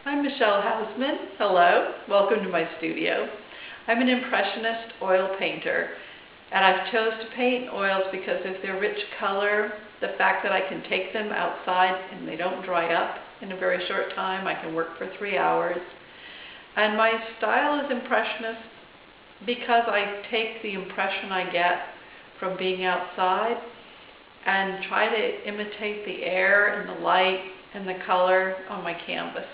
I'm Michele Hausman. Hello, welcome to my studio. I'm an impressionist oil painter, and I've chose to paint in oils because of their rich color, the fact that I can take them outside and they don't dry up in a very short time. I can work for 3 hours. And my style is impressionist because I take the impression I get from being outside and try to imitate the air and the light and the color on my canvas.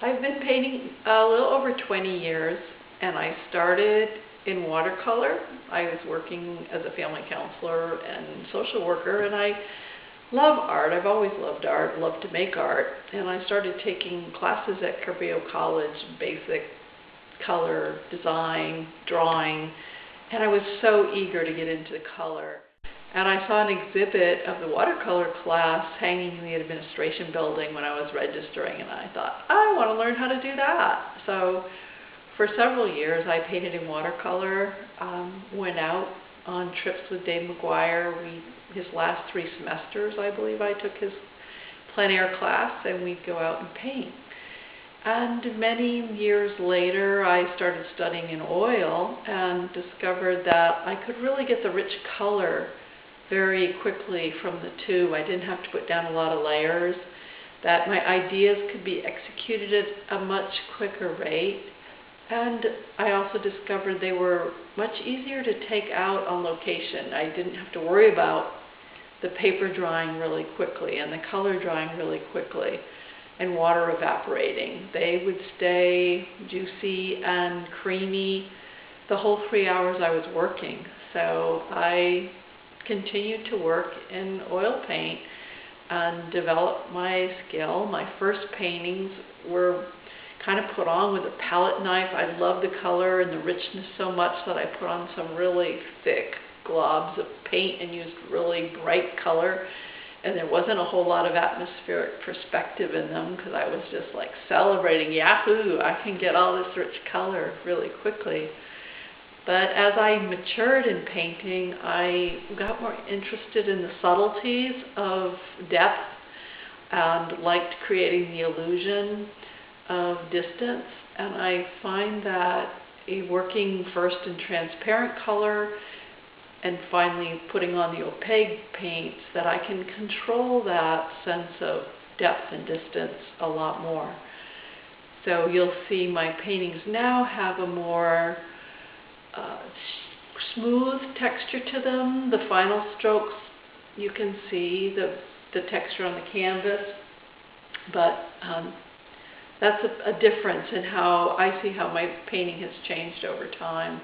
I've been painting a little over 20 years, and I started in watercolor. I was working as a family counselor and social worker, and I love art. I've always loved art, loved to make art, and I started taking classes at Cabrillo College, basic color, design, drawing, and I was so eager to get into color. And I saw an exhibit of the watercolor class hanging in the administration building when I was registering, and I thought, I want to learn how to do that. So for several years I painted in watercolor, went out on trips with Dave McGuire. His last 3 semesters, I believe, I took his plein air class, and we'd go out and paint. And many years later, I started studying in oil and discovered that I could really get the rich color very quickly from the tube. I didn't have to put down a lot of layers, that my ideas could be executed at a much quicker rate. And I also discovered they were much easier to take out on location. I didn't have to worry about the paper drying really quickly and the color drying really quickly and water evaporating. They would stay juicy and creamy the whole 3 hours I was working. So I continued to work in oil paint and develop my skill. My first paintings were kind of put on with a palette knife. I love the color and the richness so much that I put on some really thick globs of paint and used really bright color. And there wasn't a whole lot of atmospheric perspective in them because I was just like celebrating, yahoo, I can get all this rich color really quickly. But as I matured in painting, I got more interested in the subtleties of depth and liked creating the illusion of distance. And I find that working first in transparent color and finally putting on the opaque paints, that I can control that sense of depth and distance a lot more. So you'll see my paintings now have a more smooth texture to them. The final strokes, you can see the texture on the canvas, but that's a difference in how I see how my painting has changed over time.